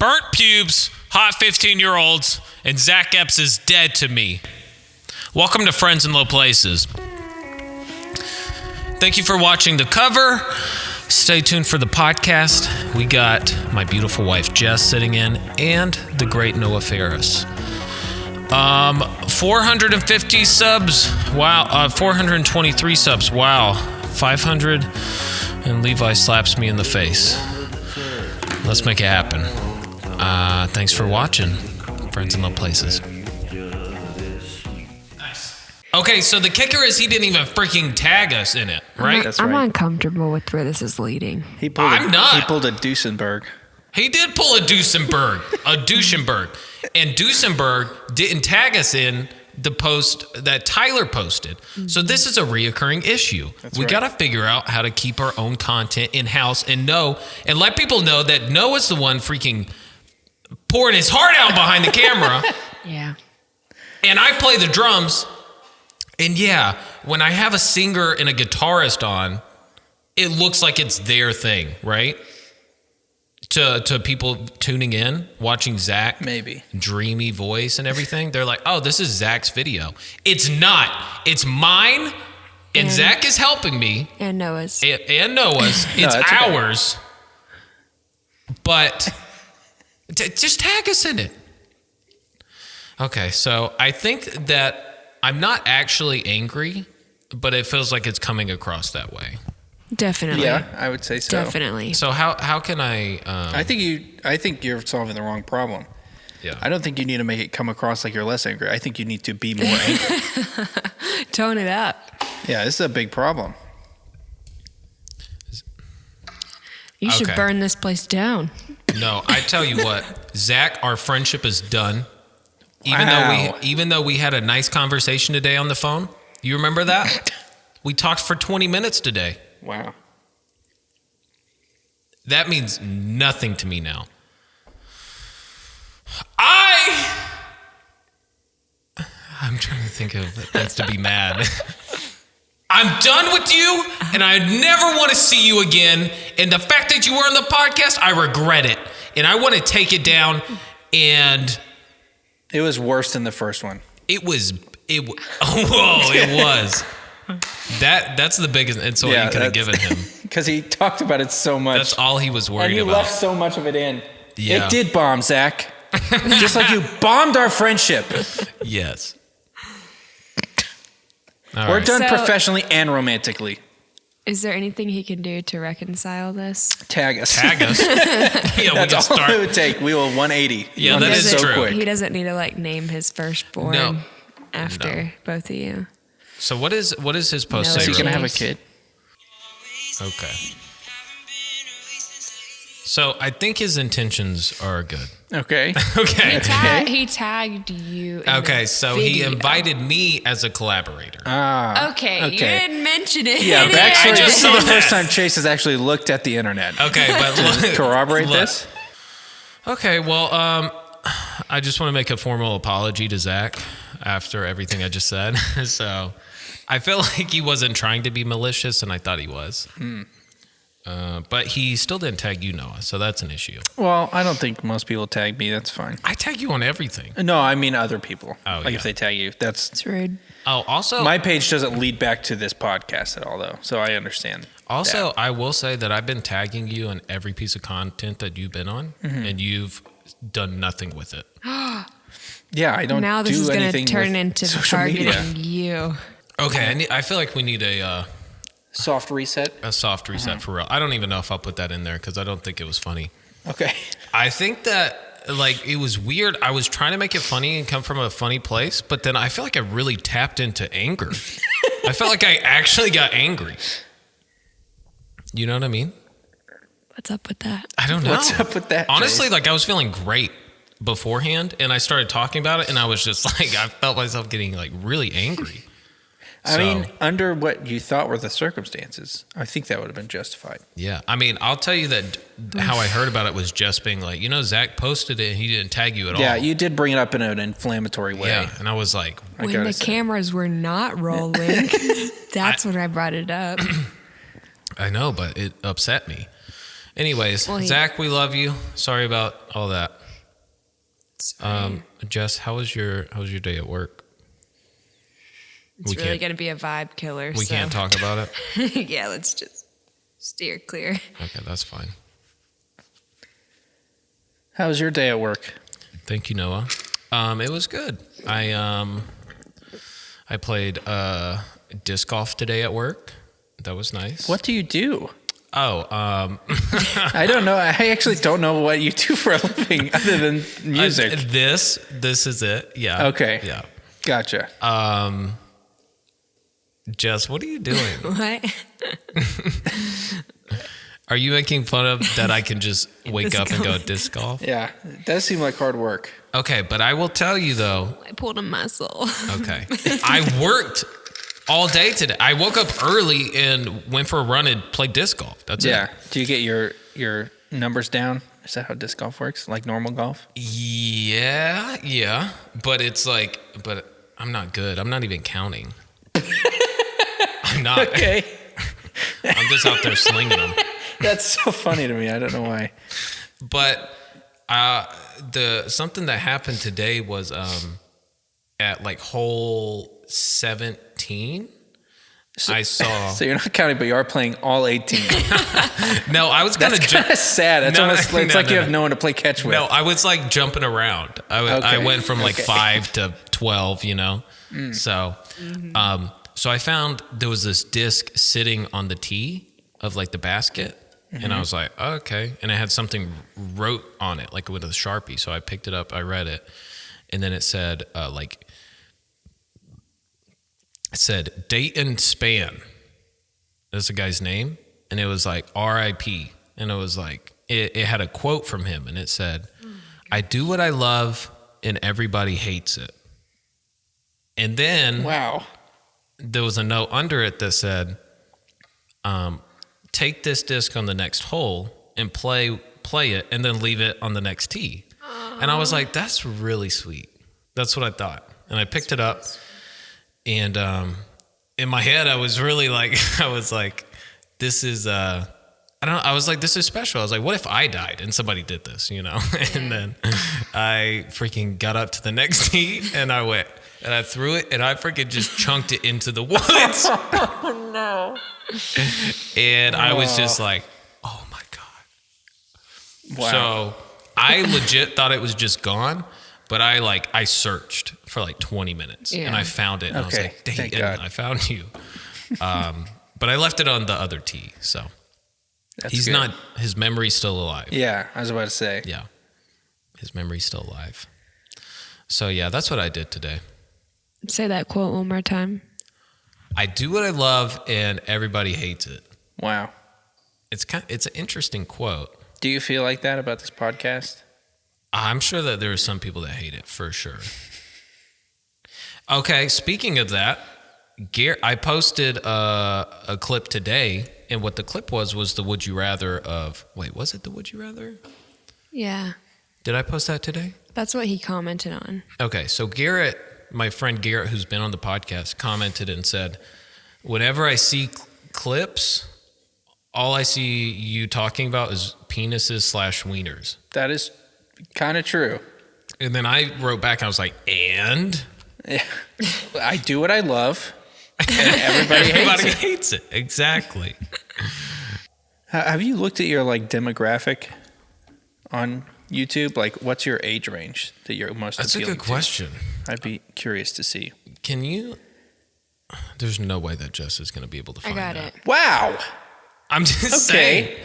burnt pubes, hot 15-year-olds, and Zach Epps is dead to me. Welcome to Friends in Low Places. Thank you for watching the cover. Stay tuned for the podcast. We got my beautiful wife, Jess, sitting in, and the great Noah FERRIS. 450 subs. Wow. 423 subs. Wow. 500. And Levi slaps me in the face. Let's make it happen. Thanks for watching, Friends in Low Places. Nice. Okay, so the kicker is he didn't even freaking tag us in it, right? That's right. I'm uncomfortable with where this is leading. He pulled a Duesenberg. He did pull a Duesenberg. And Duesenberg didn't tag us in the post that Tyler posted. Mm-hmm. So this is a reoccurring issue. We got to figure out how to keep our own content in-house and let people know that Noah's the one freaking pouring his heart out behind the camera. Yeah. And I play the drums. And yeah, when I have a singer and a guitarist on, it looks like it's their thing, right? To people tuning in, watching Zach, maybe dreamy voice and everything, they're like, "Oh, this is Zach's video." It's not. It's mine, and Zach is helping me, and Noah's, and Noah's. It's ours. Okay. But just tag us in it. Okay, so I think that I'm not actually angry, but it feels like it's coming across that way. Definitely. Yeah, I would say so. Definitely. So how can I? I think you're solving the wrong problem. Yeah. I don't think you need to make it come across like you're less angry. I think you need to be more angry. Tone it up. Yeah, this is a big problem. You should burn this place down. No, I tell you what, Zach, our friendship is done. Even though we had a nice conversation today on the phone. You remember that? We talked for 20 minutes today. Wow. That means nothing to me now. I'm trying to think of things to be mad. I'm done with you, and I never want to see you again. And the fact that you were on the podcast, I regret it. And I want to take it down. And it was worse than the first one. It was. That's the biggest insult you could have given him. Because he talked about it so much. That's all he was worried about. And you left so much of it in. Yeah. It did bomb, Zach. Just like you bombed our friendship. Yes. We're done professionally and romantically. Is there anything he can do to reconcile this? Tag us. Yeah, that's all it would take. We will 180. Yeah, that is true. Quick. He doesn't need to name his firstborn after both of you. So what is his post say? Is he gonna have a kid? Okay. So I think his intentions are good. Okay. Okay. He tagged you. Okay, so he invited me as a collaborator. Okay. You didn't mention it. Yeah, actually, this is the first time Chase has actually looked at the internet. Okay, but to corroborate this. Okay, well, I just want to make a formal apology to Zach after everything I just said. So I feel like he wasn't trying to be malicious, and I thought he was. But he still didn't tag you, Noah, so that's an issue. Well, I don't think most people tag me. That's fine. I tag you on everything. No, I mean other people. Oh, if they tag you, it's rude. Oh, also, my page doesn't lead back to this podcast at all, though, so I understand. Also, I will say that I've been tagging you on every piece of content that you've been on, and you've done nothing with it. Yeah, I don't. Now this do is going anything to turn into targeting you. Okay, I feel like we need a soft reset. A soft reset for real. I don't even know if I'll put that in there because I don't think it was funny. Okay. I think that it was weird. I was trying to make it funny and come from a funny place, but then I feel like I really tapped into anger. I felt like I actually got angry. You know what I mean? What's up with that? I don't know. What's up with that? Honestly, I was feeling great beforehand, and I started talking about it, and I was just I felt myself getting really angry. I mean, under what you thought were the circumstances, I think that would have been justified. Yeah. I mean, I'll tell you that how I heard about it was just being Zach posted it and he didn't tag you at all. Yeah, you did bring it up in an inflammatory way. Yeah, and I was like... When the cameras were not rolling, that's when I brought it up. I know, but it upset me. Anyways, Well, Zach, we love you. Sorry about all that. It's fine. Jess, how was your day at work? It's really going to be a vibe killer. We can't talk about it? Yeah, let's just steer clear. Okay, that's fine. How was your day at work? Thank you, Noah. It was good. I played disc golf today at work. That was nice. What do you do? Oh, I don't know. I actually don't know what you do for a living other than music. This is it. Yeah. Okay. Yeah. Gotcha. Jess, what are you doing? What? Are you making fun of that I can just wake up and go disc golf? Yeah, it does seem like hard work. Okay, but I will tell you though. I pulled a muscle. Okay. I worked all day today. I woke up early and went for a run and played disc golf. That's it. Do you get your numbers down? Is that how disc golf works? Like normal golf? Yeah. But it's like, I'm not good. I'm not even counting. I'm not. Okay. I'm just out there slinging them. That's so funny to me. I don't know why. But something that happened today was at like hole 17. I saw. So you're not counting, but you are playing all 18. No, I was kind of sad. It's almost it's like you have no one to play catch with. No, I was like jumping around. I went from like 5 to 12, you know. So, so I found there was this disc sitting on the tee of like the basket. And I was like, oh, okay. And it had something wrote on it, like with a Sharpie. So I picked it up, I read it. And then it said, Date and Span. That's the guy's name. And it was like R.I.P. And it was like, it had a quote from him. And it said, I do what I love and everybody hates it. And then Wow. There was a note under it that said, take this disc on the next hole and play it and then leave it on the next tee. And I was like, that's really sweet. That's what I thought. And I picked it up and in my head, I was really like, this is, I was like, this is special. I was like, what if I died and somebody did this, you know? And then I freaking got up to the next tee and I went and I threw it and I freaking just chunked it into the woods. Oh, no. And I was just like, oh my God. Wow. So I legit thought it was just gone, but I searched for like 20 minutes and I found it. And I was like, dang it, I found you. But I left it on the other tee. So That's good. His memory's still alive. Yeah, I was about to say. Yeah. His memory's still alive. So yeah, that's what I did today. Say that quote one more time. I do what I love and everybody hates it. Wow. It's an interesting quote. Do you feel like that about this podcast? I'm sure that there are some people that hate it for sure. Okay, speaking of that, I posted a clip today, and what the clip was the Would You Rather of... Wait, was it the Would You Rather? Yeah. Did I post that today? That's what he commented on. Okay, so Garrett, my friend Garrett, who's been on the podcast, commented and said, whenever I see clips, all I see you talking about is penises / wieners. That is kind of true. And then I wrote back, and I was like, and? Yeah. I do what I love, and everybody hates it. Exactly. Have you looked at your demographic on YouTube? Like, what's your age range that you're most That's a appealing good to? question. I'd be curious to see. Can you? There's no way that Jess is going to be able to find that. I got it. Wow. I'm just saying.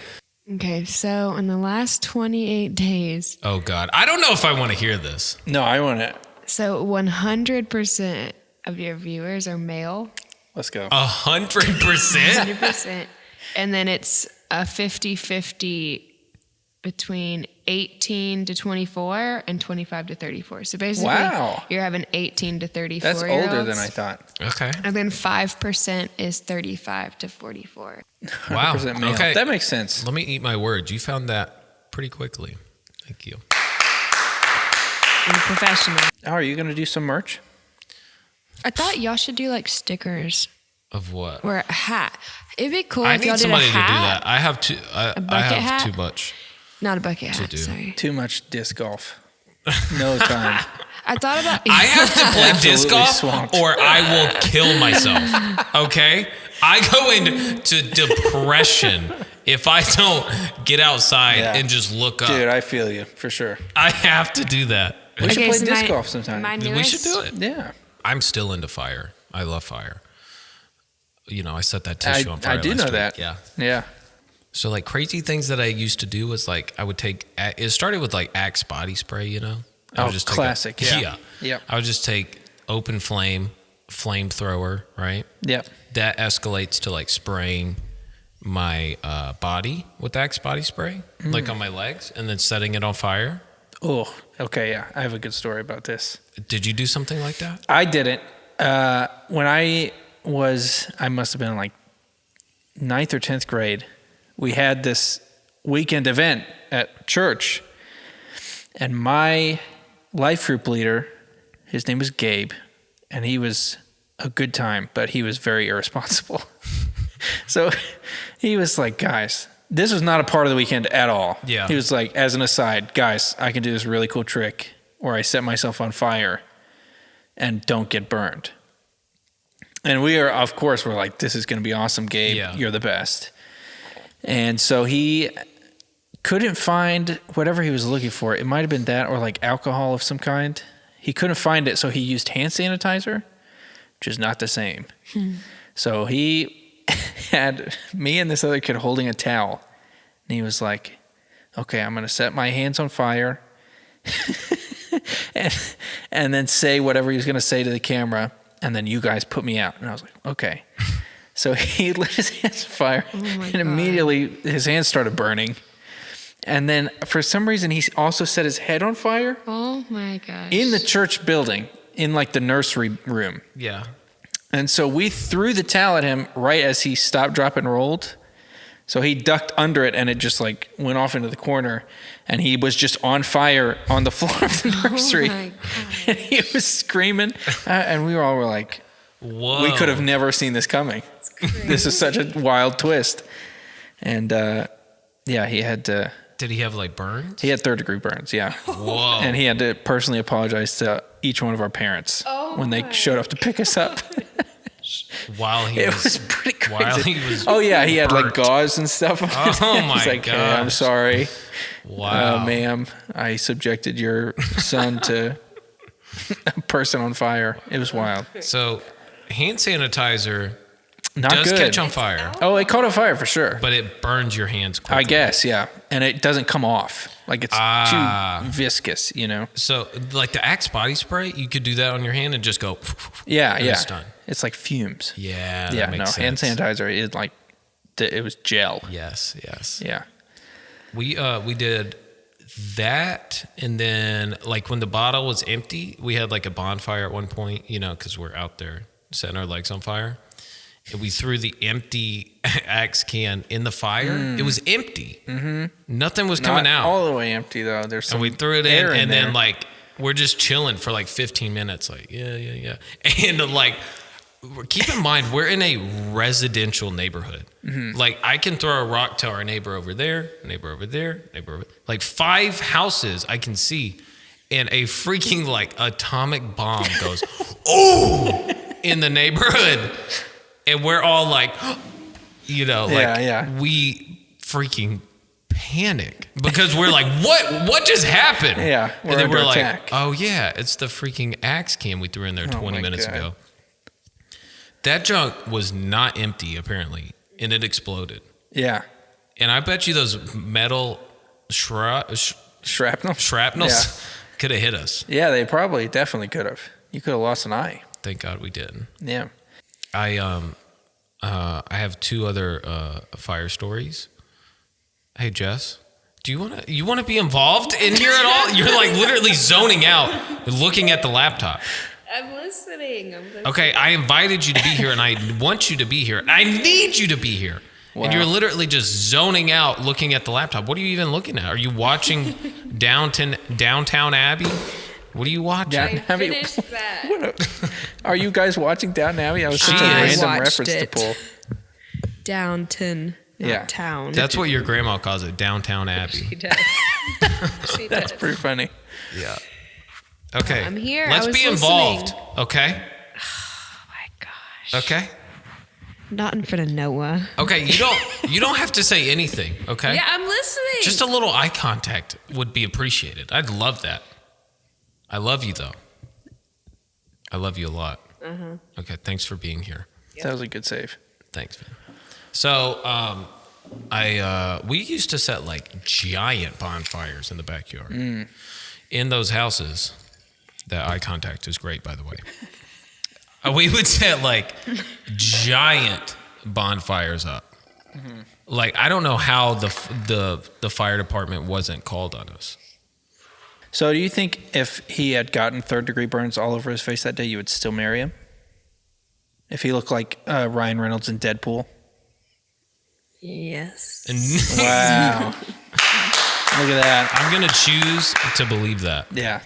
Okay, so in the last 28 days. Oh, God. I don't know if I want to hear this. No, I want to. So 100% of your viewers are male. Let's go. 100%? 100%. And then it's a 50-50 between 18 to 24 and 25 to 34. So basically, you're having 18 to 34 That's year olds. older than I thought. Okay. And then 5% is 35 to 44. Wow. 100% male. Okay. That makes sense. Let me eat my words. You found that pretty quickly. Thank you. I'm professional. Oh, are you going to do some merch? I thought y'all should do stickers. Of what? Or a hat. It'd be cool I if y'all need did a somebody to do hat. that. I have too. I have hat? too much. Not a bucket hat. do. Sorry. Too much disc golf. No time. I thought about. I have to play disc Absolutely golf, swamped. or I will kill myself. Okay, I go into depression if I don't get outside Yeah. and just look up. Dude, I feel you for sure. I have to do that. We should play so disc golf sometime. my We should do it. Yeah. I'm still into fire. I love fire. You know, I set that tissue on fire. I do last know week. that. Yeah. Yeah. So like crazy things that I used to do was like I would take. It started with like Axe body spray. You know. I would take classic. Yeah. Yeah. I would just take open flamethrower, right? Yep. That escalates to like spraying my body with Axe body spray, like on my legs, and then setting it on fire. Oh, okay. Yeah. I have a good story about this. Did you do something like that? I didn't. When I must have been in like 9th or 10th grade. We had this weekend event at church, and my life group leader, his name was Gabe, and he was a good time, but he was very irresponsible. So he was like, guys, this was not a part of the weekend at all. Yeah. He was like, as an aside, guys, I can do this really cool trick where I set myself on fire and don't get burned. And we're like, this is going to be awesome, Gabe. Yeah. You're the best. And so he couldn't find whatever he was looking for. It might have been that or like alcohol of some kind. He couldn't find it, so he used hand sanitizer, which is not the same. So he had me and this other kid holding a towel. And he was like, okay, I'm going to set my hands on fire and then say whatever he was going to say to the camera. And then you guys put me out. And I was like, okay. So he lit his hands on fire, and immediately his hands started burning. And then for some reason, he also set his head on fire. Oh my gosh. In the church building, in like the nursery room. Yeah. And so we threw the towel at him right as he stopped, drop, and rolled. So he ducked under it, and it just like went off into the corner. And he was just on fire on the floor of the nursery. Oh my God. And he was screaming. And we all were like, Whoa. we could have never seen this coming. This is such a wild twist. And yeah, he had to. Did he have like burns? He had 3rd-degree burns, yeah. Whoa. And he had to personally apologize to each one of our parents when they showed up to pick us up. While he It was pretty crazy. While he was Oh yeah, he had like burnt. gauze and stuff. On his Oh, hands. my He's like, hey, I'm gosh. sorry, Wow. ma'am. I subjected your son to a person on fire. It was wild. So hand sanitizer Not does good. catch on fire, Oh, it caught on fire for sure. but it burns your hands quickly. I guess, yeah. And it doesn't come off. Like it's Ah. too viscous, you know? So like the Axe body spray, you could do that on your hand and just go. Yeah, and yeah. It's done. It's like fumes. Yeah. Yeah, That no, makes hand sense. sanitizer is like, it was gel. Yes. Yes. Yeah. We did that, and then like when the bottle was empty, we had like a bonfire at one point, you know, because we're out there setting our legs on fire. And we threw the empty Axe can in the fire. It was empty. Mm-hmm. Nothing was coming Not out. all the way empty though. There's some And we threw it in, air and there. then like we're just chilling for like 15 minutes. Like yeah. And like keep in mind we're in a residential neighborhood. Mm-hmm. Like I can throw a rock to our neighbor over there, like 5 houses I can see, and a freaking like atomic bomb goes oh in the neighborhood, and we're all like, you know, like Yeah. we freaking panic because we're like, what just happened? Yeah, we're and then under we're attack. like, oh yeah, it's the freaking Axe can we threw in there 20 my minutes God. ago. That junk was not empty apparently, and it exploded. Yeah. And I bet you those metal Shrapnel? shrapnels could have hit us. Yeah, they probably definitely could have. You could have lost an eye. Thank God we didn't. Yeah. I have 2 other fire stories. Hey Jess, do you want to be involved in here at all? You're like literally zoning out, looking at the laptop. I'm listening. Okay, I invited you to be here, and I want you to be here. I need you to be here. Wow. And you're literally just zoning out, looking at the laptop. What are you even looking at? Are you watching Downtown Abbey? What are you watching? Downton Abbey. Finished that. Are you guys watching Downton Abbey? That was such a random reference to pull. Downton. Yeah. Town. That's what your grandma calls it, Downtown Abbey. She does. She That's does. pretty funny. Yeah. Okay. I'm here. Let's I was be involved. listening. Okay. Oh my gosh. Okay. Not in front of Noah. Okay. You don't have to say anything. Okay. Yeah, I'm listening. Just a little eye contact would be appreciated. I'd love that. I love you though. I love you a lot. Okay. Thanks for being here. That was a good save. Thanks, man. So, we used to set like giant bonfires in the backyard. In those houses, that eye contact is great, by the way. We would set like giant bonfires up. Like, I don't know how the fire department wasn't called on us. So do you think if he had gotten 3rd-degree burns all over his face that day, you would still marry him? If he looked like Ryan Reynolds in Deadpool? Yes. Wow. Look at that. I'm going to choose to believe that. Yeah.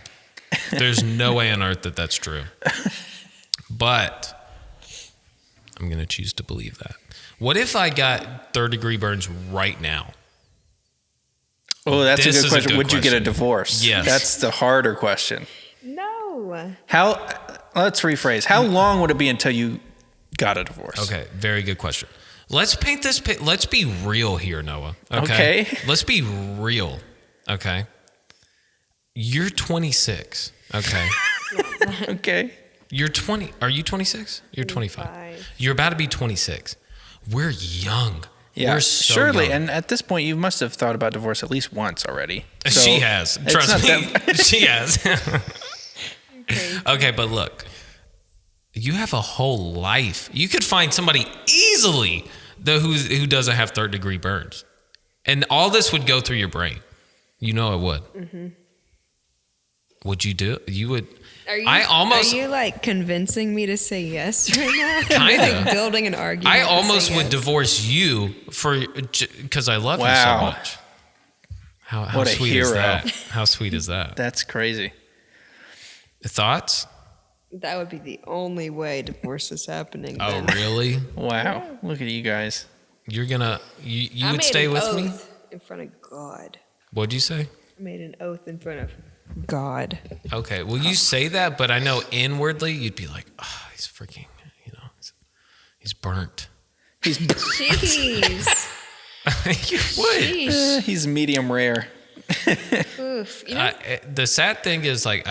There's no way on earth that that's true. But I'm going to choose to believe that. What if I got 3rd-degree burns right now? Oh, that's This a is good a question. good Would you get a question. divorce? Yes. That's the harder question. No. Let's rephrase. How long would it be until you got a divorce? Okay, very good question. Let's paint this. Let's be real here, Noah. Okay. Let's be real. Okay. You're 26. Okay. Okay. You're 20. Are you 26? You're 25. 25. You're about to be 26. We're young. Yeah, We're so surely. young. And at this point, you must have thought about divorce at least once already. So She has. it's Trust not me. that- She has. Okay, but look. You have a whole life. You could find somebody easily who doesn't have 3rd-degree burns. And all this would go through your brain. You know it would. Mm-hmm. Would you do it? You would. Are you, are you like convincing me to say yes right now? Kinda. Like building an argument. I to almost say would yes. divorce you because I love you so Wow. much. How What a sweet is hero. that? How sweet is that? That's crazy. Thoughts? That would be the only way divorce is happening. Oh, then. really? Wow. Look at you guys. You're gonna you I would made stay an with me? oath in front of God. What'd you say? I made an oath in front of God. Okay. Well, you say that, but I know inwardly you'd be like, oh, he's freaking, he's burnt. He's Jeez. You would. Sheesh. he's medium rare. Oof. You know, The sad thing is, like,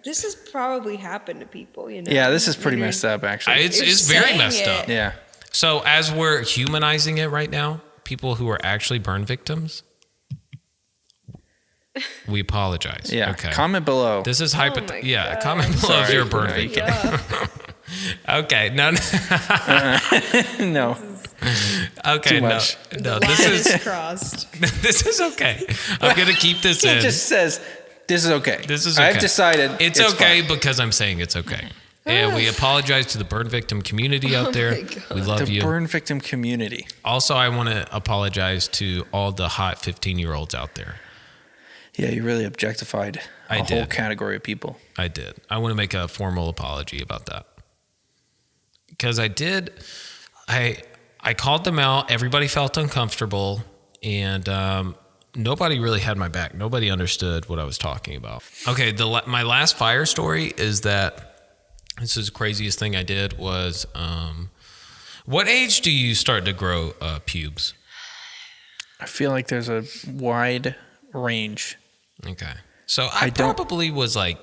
this has probably happened to people, you know? Yeah, this is pretty You're- messed up, actually. it's You're very saying messed it. up. Yeah. So as we're humanizing it right now, people who are actually burn victims, we apologize. Yeah. Okay. Comment below. This is my hypothetical. Yeah. God. Comment below if Sorry. you're a burn No, victim. Yeah. Okay. No. No. Okay. Too No. much. No. The This line is crossed. this is okay. I'm gonna keep this He in. just says, this is okay. This is okay. I've decided It's okay fine. because I'm saying it's okay. And we apologize to the burn victim community out there. my God. We love The you. burn victim community. Also, I want to apologize to all the hot 15-year-olds out there. Yeah, you really objectified I a whole did. category of people. I did. I want to make a formal apology about that. Because I did. I called them out. Everybody felt uncomfortable. And nobody really had my back. Nobody understood what I was talking about. Okay, my last fire story is that this is the craziest thing I did was, what age do you start to grow pubes? I feel like there's a wide range. Okay. So I don't- probably was like,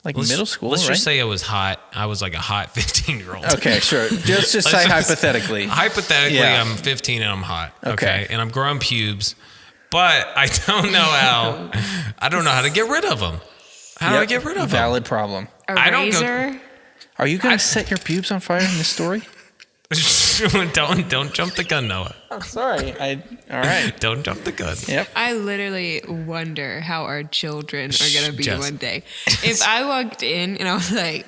Middle school, let's right? just say I was hot. I was like a hot 15-year-old. Okay, sure. Just say hypothetically. Hypothetically, Yeah. I'm 15 and I'm hot. Okay. Okay. And I'm growing pubes, but I don't know how to get rid of them. How do I Yep, get rid of Valid problem. A I don't go- razor. Are you going to set your pubes on fire in this story? them? Don't jump the gun, Noah. Oh, sorry. All right. Don't jump the gun. Yep. I literally wonder how our children are going to be Jess. one day. If I walked in and I was like,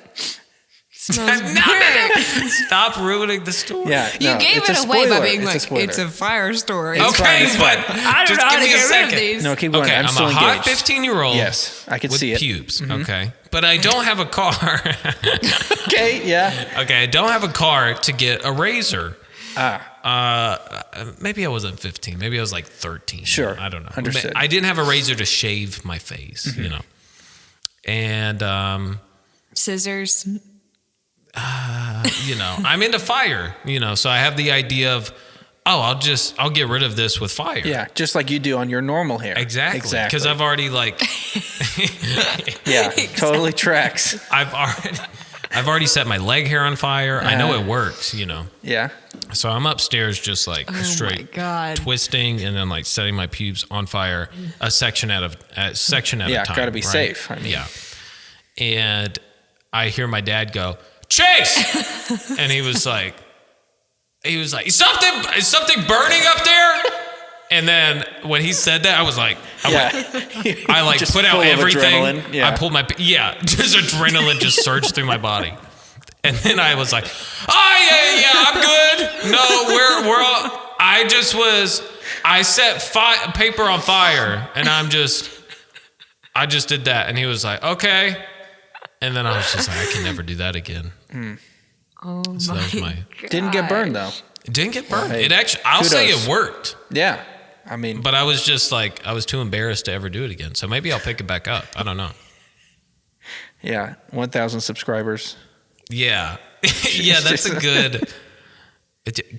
Smells good. Stop ruining the story. Yeah, You no, gave it's a it away by spoiler. being It's a like, spoiler. it's a fire story. It's fine, Okay, it's but fine. I don't just know how give to me a get rid of second. these. No, keep going. Okay, I'm I'm still a engaged. hot 15-year-old. Yes, I could with see it. pubes. Okay, but I don't have a car. Okay, yeah. Okay, I don't have a car to get a razor. Maybe I wasn't 15. Maybe I was like 13. Sure. I don't know. Understood. I didn't have a razor to shave my face, you know. And Scissors. you know, I'm into fire, you know, so I have the idea of, I'll get rid of this with fire. Yeah, just like you do on your normal hair. Exactly. Because I've already Yeah, totally tracks. I've already set my leg hair on fire. I know it works, you know. Yeah. So I'm upstairs just like Oh my straight God. twisting and then like setting my pubes on fire a section at a time. Yeah, gotta be right? safe. I mean. Yeah. And I hear my dad go, Chase! And he was like, is something burning up there? And then when he said that, I was like, I like Just put out full of everything. adrenaline. Yeah. I pulled just adrenaline just surged through my body. And then I was like, I'm good. No, we're all, I set paper on fire and I just did that. And he was like, okay. And then I was just like, I can never do that again. Oh So that was my my, Didn't get burned though. it didn't get burned. Hey, It actually, I'll say kudos. it worked. Yeah. I mean, But I was just like, I was too embarrassed to ever do it again. So maybe I'll pick it back up. I don't know. yeah, 1,000 subscribers. Yeah. Yeah, that's a good.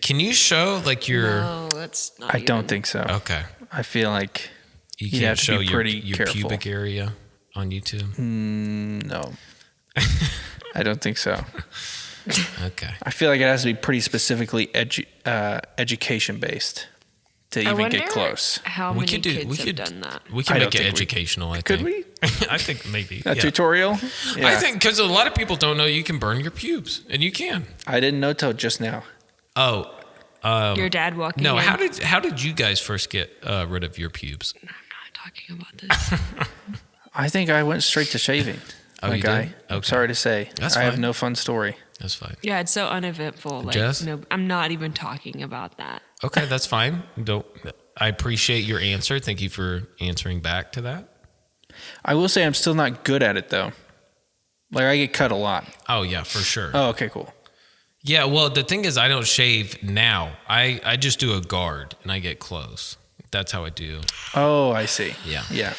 Can you show like your. No, that's not I don't think so. Okay. I feel like You You'd can't have to show be your pretty careful. pubic area on YouTube? no. I don't think so. Okay. I feel like it has to be pretty specifically education based to I even wonder get close. how We many could do. kids We have could. done that. We can I make don't it think we- educational. I Could think. we? I think maybe. A yeah. tutorial? Yeah. I think because a lot of people don't know you can burn your pubes, and you can. I didn't know till just now. Oh. Your dad walking No. in. How did you guys first get rid of your pubes? I'm not talking about this. I think I went straight to shaving. Oh, my you guy. did? I'm Okay. sorry to say. That's I have fine. no fun story. That's fine. Yeah, it's so uneventful. Like, Jess? no, I'm not even talking about that. Okay, that's fine. Don't. I appreciate your answer. Thank you for answering back to that. I will say I'm still not good at it though. Like I get cut a lot. Oh yeah, for sure. Oh, okay, cool. Yeah, well, the thing is, I don't shave now. I just do a guard and I get close. That's how I do. Oh, I see. Yeah. Yeah.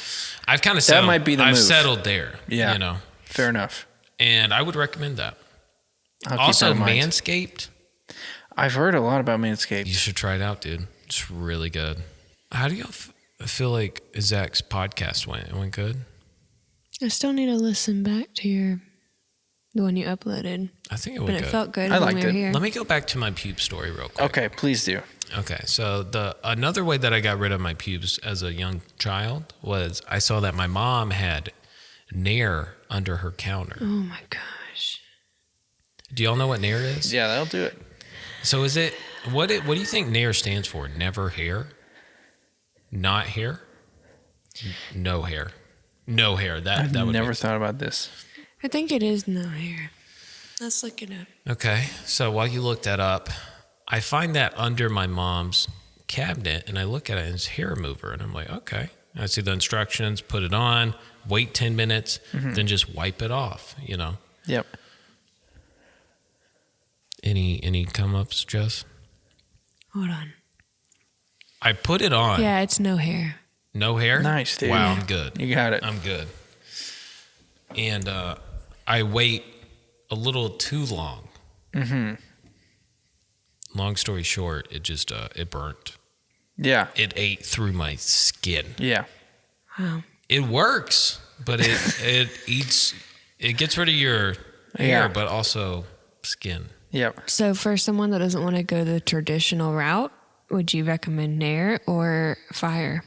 I've kind of settled. might be the I've move. settled there. Yeah. You know, Fair enough. and I would recommend that. I'll keep Also, that in mind. Manscaped. I've heard a lot about Manscaped. You should try it out, dude. It's really good. How do y'all feel like Zach's podcast went? It went good? I still need to listen back to the one you uploaded, I think it but went it good. felt good I when liked we were it. here. Let me go back to my pube story real quick. Okay, please do. Okay, so another way that I got rid of my pubes as a young child was I saw that my mom had Nair under her counter. Oh my gosh. Do y'all know what Nair is? Yeah, that'll do it. So is it what do you think Nair stands for? Never hair? Not hair? No hair. No hair. I've That would never be. thought about this. I think it is no hair. Let's look it up. Okay. So while you look that up, I find that under my mom's cabinet and I look at it and it's hair remover and I'm like, okay. I see the instructions, put it on, wait 10 minutes, then just wipe it off, you know. Yep. Any come ups, Jess? Hold on. I put it on. Yeah, it's no hair. No hair? Nice, dude. Wow, I'm good. You got it. I'm good. And I wait a little too long. Mm-hmm. Long story short, it just it burnt. Yeah. It ate through my skin. Yeah. Wow. It works, but it eats. It gets rid of your hair, Yeah. but also skin. Yep. So for someone that doesn't want to go the traditional route, would you recommend Nair or fire?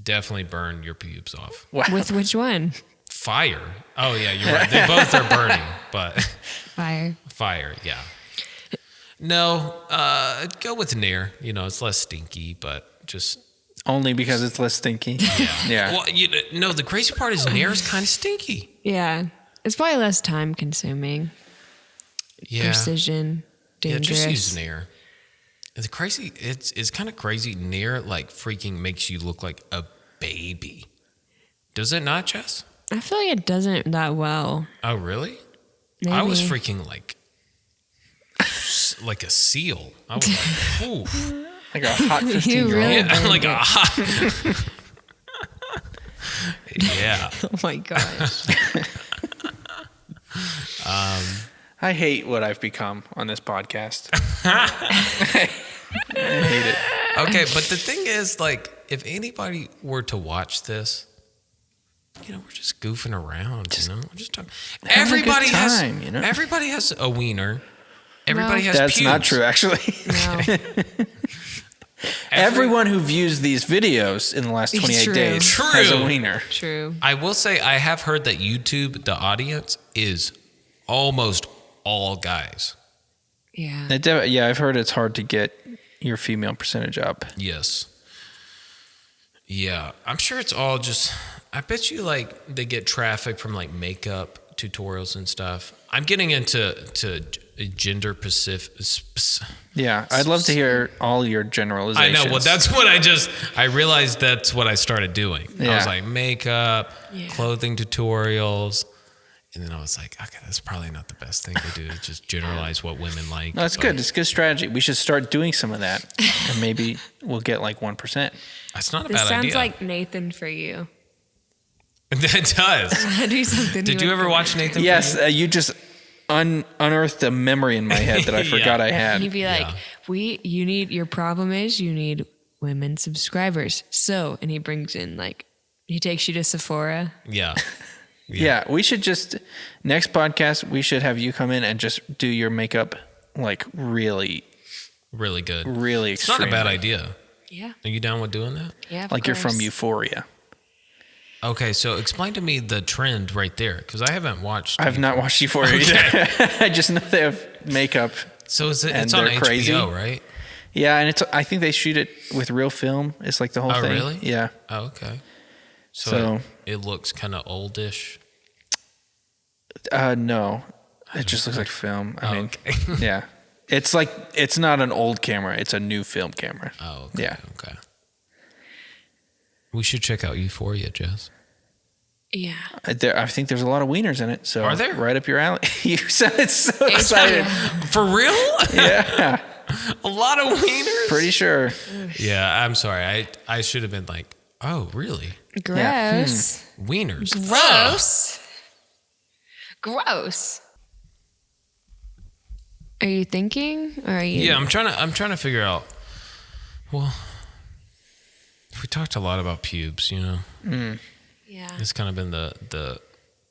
Definitely burn your pubes off. Wow. With which one? Fire. Oh yeah, you're right. They both are burning, but Fire. fire. Yeah. No, go with Nair. You know, it's less stinky, but just Only because it's less stinky. Yeah. Well, no, the crazy part is Nair's kind of stinky. Yeah. It's probably less time consuming. precision, dangerous. Yeah, just use Nair. It's crazy. It's kind of crazy. Nair like freaking makes you look like a baby. Does it not, Jess? I feel like it doesn't that well. Oh, really? Maybe. I was freaking like a seal. I was like, ooh. Like a hot 15-year-old. really Yeah, like a hot. Yeah. Oh my gosh. I hate what I've become on this podcast. I hate it. Okay, but the thing is, like, if anybody were to watch this, you know, we're just goofing around, you know? We're just talking. Everybody a good time, has, you know? Everybody has a wiener. Everybody has That's pubes. not true, actually. No. Everyone who views these videos in the last 28 True. days True. has a wiener. True. I will say I have heard that YouTube, the audience, is almost all guys. Yeah. Yeah, I've heard it's hard to get your female percentage up. Yes. Yeah, I'm sure it's all just. I bet you like they get traffic from like makeup tutorials and stuff. I'm getting into gender specific. Yeah, I'd love to hear all your I generalizations. know. Well, that's what I realized that's what I started doing. I Yeah. was like makeup, Yeah. clothing tutorials. And then I was like, okay, that's probably not the best thing to do. Is just generalize what women like. No, it's But good. It's good strategy. We should start doing some of that, and maybe we'll get like 1%. That's not a This bad sounds idea. like Nathan for you. It does. Do something. Did you ever watch Nathan? Yes, you just unearthed a memory in my head that I forgot I had. He'd be like, your problem is you need women subscribers. So, and he brings in like, he takes you to Sephora. Yeah. Yeah, we should just next podcast we should have you come in and just do your makeup like really, Really good. really It's extreme. not a bad idea. Yeah. Are you down with doing that? Yeah. of Like you're from course. Euphoria. Okay, so explain to me the trend right there, because I haven't watched. I've not watched Euphoria either. I just know they have makeup. So is it? and It's on they're HBO, crazy. right? Yeah, and I think they shoot it with real film. It's like the whole Oh, thing. really? Yeah. Oh, okay. So So- it looks kind of oldish. No, it just looks like film. I mean, okay. yeah, it's like it's not an old camera; it's a new film camera. Oh, okay. Yeah. Okay. We should check out Euphoria, Jess. Yeah. I think there's a lot of wieners in it. So Are there? right up your alley? You sounded so excited. For real? Yeah, A lot of wieners? pretty sure. Yeah, I'm sorry. I should have been like, oh, really? Gross. Wieners. Ugh. Gross. Gross. Are you thinking, or are you? Yeah, I'm trying to figure out. Well, we talked a lot about pubes, you know. Yeah. It's kind of been the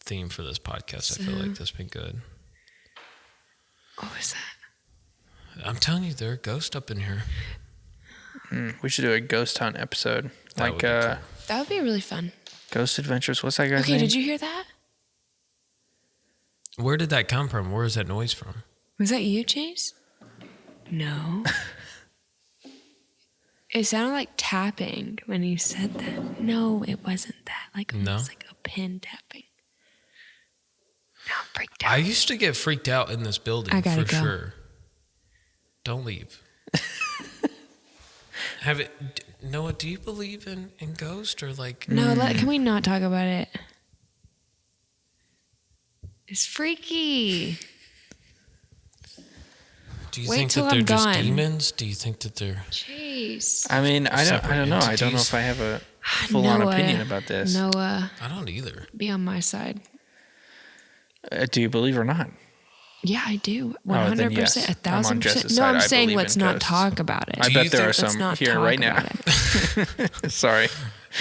theme for this podcast. I feel like that's been good. What was that? I'm telling you, there are ghosts up in here. We should do a ghost hunt episode, That like would be cool. That would be really fun. Ghost Adventures. What's that guy's Okay, name? did you hear that? Where did that come from? Where is that noise from? Was that you, Chase? No. It sounded like tapping when you said that. No, it wasn't that. Like No? almost like a pin tapping. Now I'm freaked out. I used to get freaked out in this building I gotta for go. sure. Don't leave. Noah, do you believe in ghosts or like? No, can we not talk about it? It's freaky. Do you Wait think till that they're I'm just gone. demons? Do you think that they're? Jeez. I mean, I Separate don't know. I don't know entities. if I have a full-on Noah, opinion about this. Noah, I don't either. be on my side. Do you believe or not? Yeah, I do. Oh, then 100%. yes. I'm on 1,000%. Jess's No, side. I'm I saying believe let's in not ghosts. talk about it. I Do bet you there are think- Let's some not here talk right now. about it. Sorry.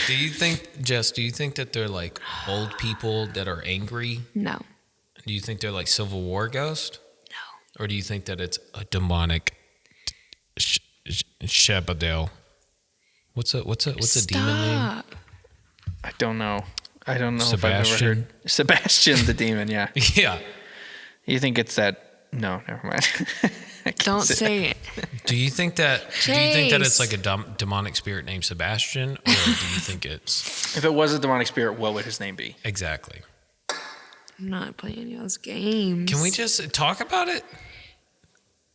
Do you think, Jess? Do you think that they're like old people that are angry? No. Do you think they're like Civil War ghosts? No. Or do you think that it's a demonic Shabadel? What's a demon name? Stop. I don't know. I don't know if I've Sebastian? ever heard Sebastian the demon. Yeah. Yeah. You think it's that? No, never mind. I can't Don't say it. Do you think that? Do you think that it's Chase. like a demonic spirit named Sebastian, or do you think it's If it was a demonic spirit, what would his name be? exactly? I'm not playing y'all's games. Can we just talk about it?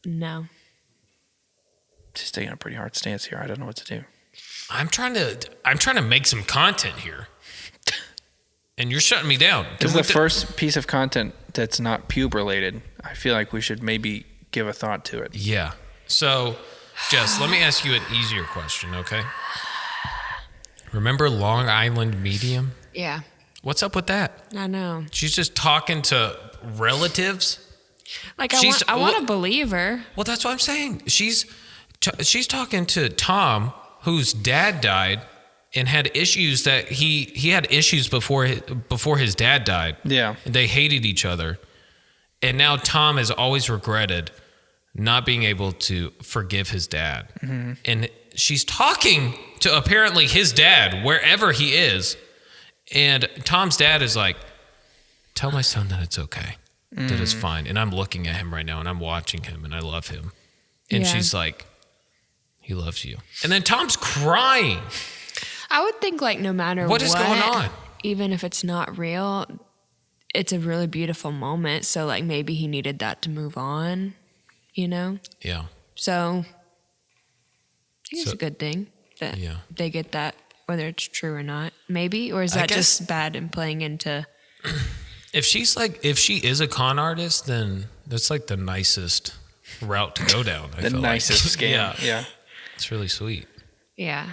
No. She's taking a pretty hard stance here. I don't know what to do. I'm trying to make some content here. And you're shutting me down. This is the first piece of content that's not pube related. I feel like we should maybe give a thought to it. Yeah. So, Jess, let me ask you an easier question, okay? Remember Long Island Medium? Yeah. What's up with that? I know. She's just talking to relatives. Like, I want to believe her. Well, that's what I'm saying. She's talking to Tom, whose dad died and had issues that he had issues before his dad died. Yeah. They hated each other. And now Tom has always regretted not being able to forgive his dad. Mm-hmm. And she's talking to apparently his dad, wherever he is. And Tom's dad is like, tell my son that it's okay, that it's fine. And I'm looking at him right now and I'm watching him and I love him. And she's like, he loves you. And then Tom's crying. I would think, like, no matter what is going on, even if it's not real, it's a really beautiful moment. So, like, maybe he needed that to move on, you know? Yeah. So, I think it's a good thing that Yeah. they get that, whether it's true or not. Maybe? Or is that just bad and playing into... If she is a con artist, then that's like the nicest route to go down. The nicest scam. Yeah. It's really sweet. Yeah.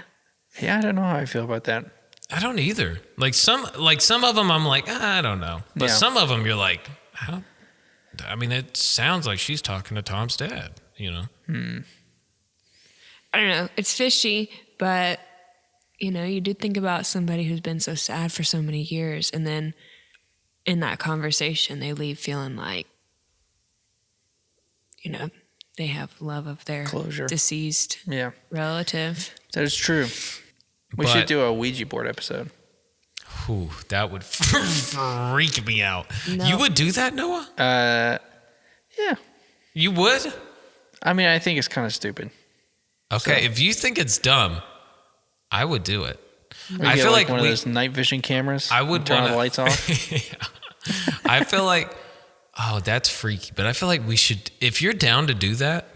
Yeah, I don't know how I feel about that. I don't either. Like some of them, I'm like, I don't know. But some of them, you're like, how? I mean, it sounds like she's talking to Tom's dad, you know? I don't know. It's fishy, but, you know, you do think about somebody who's been so sad for so many years, and then in that conversation, they leave feeling like, you know, they have love of their Closure. deceased relative. That is true. We should do a Ouija board episode. Ooh, that would freak me out. No. You would do that, Noah? Yeah. You would? I mean, I think it's kind of stupid. Okay, if you think it's dumb, I would do it. I feel like one of those night vision cameras. I would turn all the lights off. I feel like, oh, that's freaky. But I feel like we should, if you're down to do that,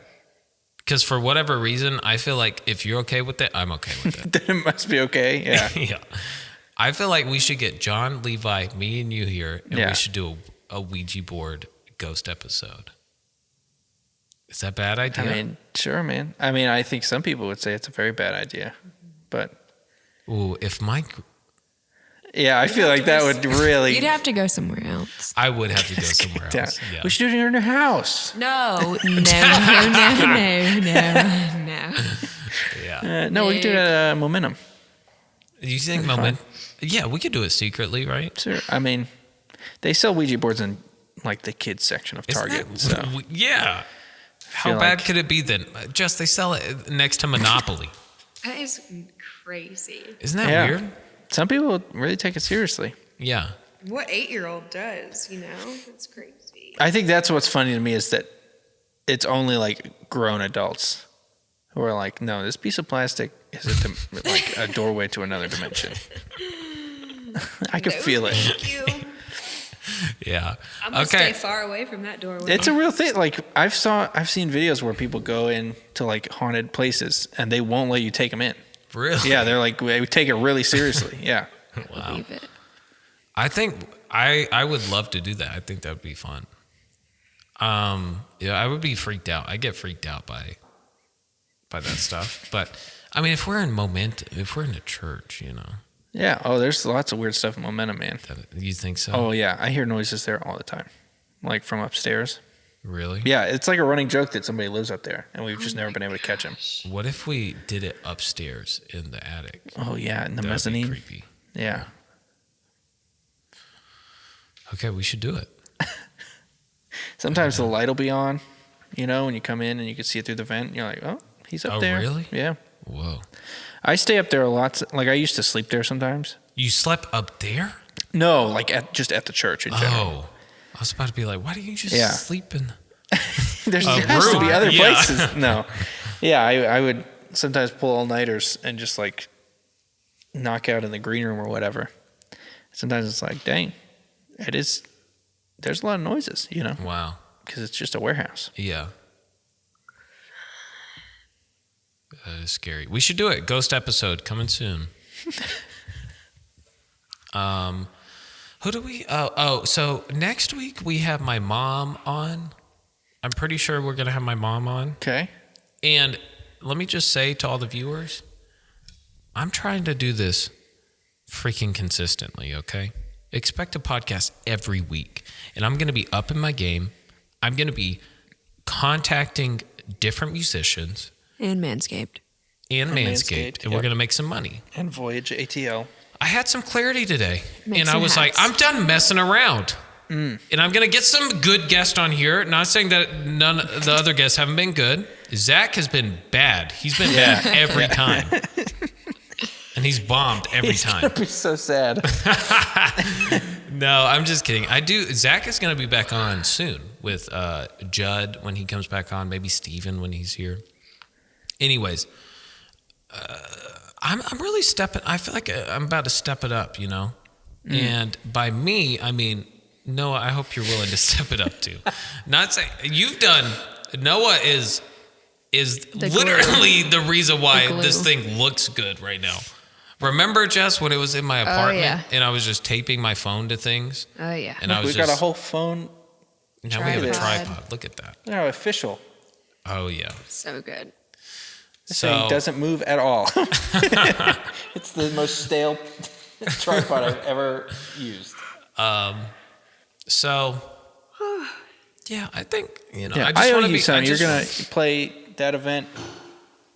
because for whatever reason, I feel like if you're okay with it, I'm okay with it. Then it must be okay. Yeah. Yeah. I feel like we should get John, Levi, me, and you here, and we should do a Ouija board ghost episode. Is that a bad idea? I mean, sure, man. I mean, I think some people would say it's a very bad idea, but. Ooh, if Mike. Yeah, I feel like that would really. You'd have to go somewhere else. I would have to go somewhere else. Yeah. We should do it in your house. No. Yeah. No, we could do it at Momentum. You think Momentum? Yeah, we could do it secretly, right? Sure. I mean, they sell Ouija boards in like the kids section of Target. So yeah. How bad could it be then? Just they sell it next to Monopoly. That is crazy. Isn't that weird? Some people really take it seriously. Yeah. What 8-year-old does, you know? It's crazy. I think that's what's funny to me is that it's only like grown adults who are like, no, this piece of plastic is like a doorway to another dimension. I can feel it. Thank you. Yeah. I'm gonna stay far away from that doorway. It's a real thing. Like I've seen videos where people go into like haunted places and they won't let you take them in. Really? Yeah, they're like, we take it really seriously. Yeah. Wow. Believe it. I think I would love to do that. I think that would be fun. Yeah, I would be freaked out. I get freaked out by that stuff. But I mean, if we're in a church, you know. Yeah. Oh, there's lots of weird stuff in Momentum, man. You think so? Oh yeah, I hear noises there all the time, like from upstairs. Really? Yeah, it's like a running joke that somebody lives up there, and we've just never been able to catch him. What if we did it upstairs in the attic? Oh yeah, in the That'd be mezzanine. creepy. Yeah. Okay, we should do it. Sometimes the light will be on, you know, when you come in and you can see it through the vent. And you're like, oh, he's up there. Oh, really? Yeah. Whoa. I stay up there a lot. Like I used to sleep there sometimes. You slept up there? No, like just at the church in general. Oh. I was about to be like, why don't you just sleep in There has to room. be other Yeah. places. No. Yeah, I would sometimes pull all-nighters and just like knock out in the green room or whatever. Sometimes it's like, dang, it is there's a lot of noises, you know. Wow. Because it's just a warehouse. Yeah. That is scary. We should do it. Ghost episode coming soon. Who do we? So next week we have my mom on. I'm pretty sure we're gonna have my mom on. Okay. And let me just say to all the viewers, I'm trying to do this freaking consistently. Okay. Expect a podcast every week, and I'm gonna be up in my game. I'm gonna be contacting different musicians. And Manscaped. And Manscaped. And we're going to make some money. And Voyage ATL. I had some clarity today. Make and I some was hats. like, I'm done messing around. And I'm going to get some good guests on here. Not saying that none of the other guests haven't been good. Zach has been bad. He's been bad every time. And he's bombed every time. It's going to be so sad. No, I'm just kidding. Zach is going to be back on soon with Judd when he comes back on. Maybe Steven when he's here. Anyways, I'm really I feel like I'm about to step it up, you know? And by me, I mean, Noah, I hope you're willing to step it up too. Not saying Noah is literally the reason why this thing looks good right now. Remember, Jess, when it was in my apartment and I was just taping my phone to things? Oh, yeah. And We've got a whole phone. Now we have a tripod. Look at that. They're official. Oh, yeah. So good. This thing doesn't move at all. It's the most stale tripod I've ever used. So, yeah, I think, you know, Yeah, I just want to be... You're going to play that event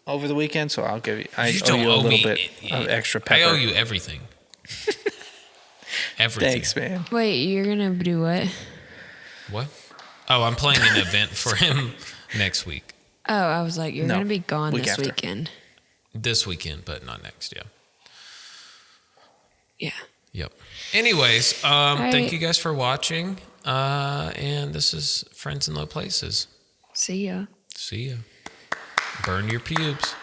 over the weekend, so I'll give you... You owe you a little me bit of extra pepper. I owe you everything. Everything. Thanks, man. Wait, you're going to do what? What? Oh, I'm playing an event for him next week. Oh, I was like, you're going to be gone this weekend. This weekend, but not next, yeah. Yeah. Yep. Anyways, thank you guys for watching. And this is Friends in Low Places. See ya. See ya. Burn your pubes.